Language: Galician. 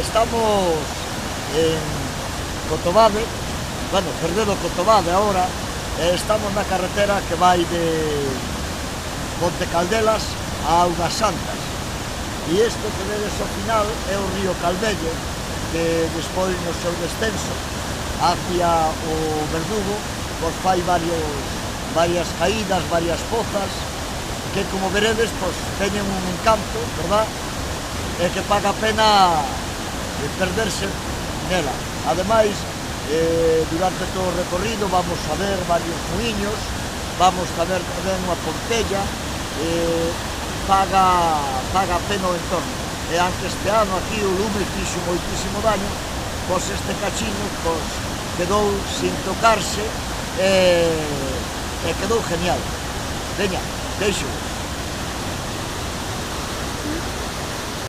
Estamos en Cotobade, bueno, Cerdedo Cotobade ahora, estamos na carretera que vai de Monte Caldelas a Augas Santas. E isto que vedes ao final é o río Calvello, que despois no seu descenso hacia o Verdugo, pois fai varias caídas, varias pozas, que como veredes, pois teñen un encanto, verdad? E que paga a pena perderse nela. Ademais, durante todo o recorrido vamos a ver varios muiños, vamos a ver tamén unha pontella, paga a pena o entorno. E aunque este ano aquí o lume fixo moitísimo daño, pois este cachino pois, quedou sin tocarse e quedou genial. Veña, deixo.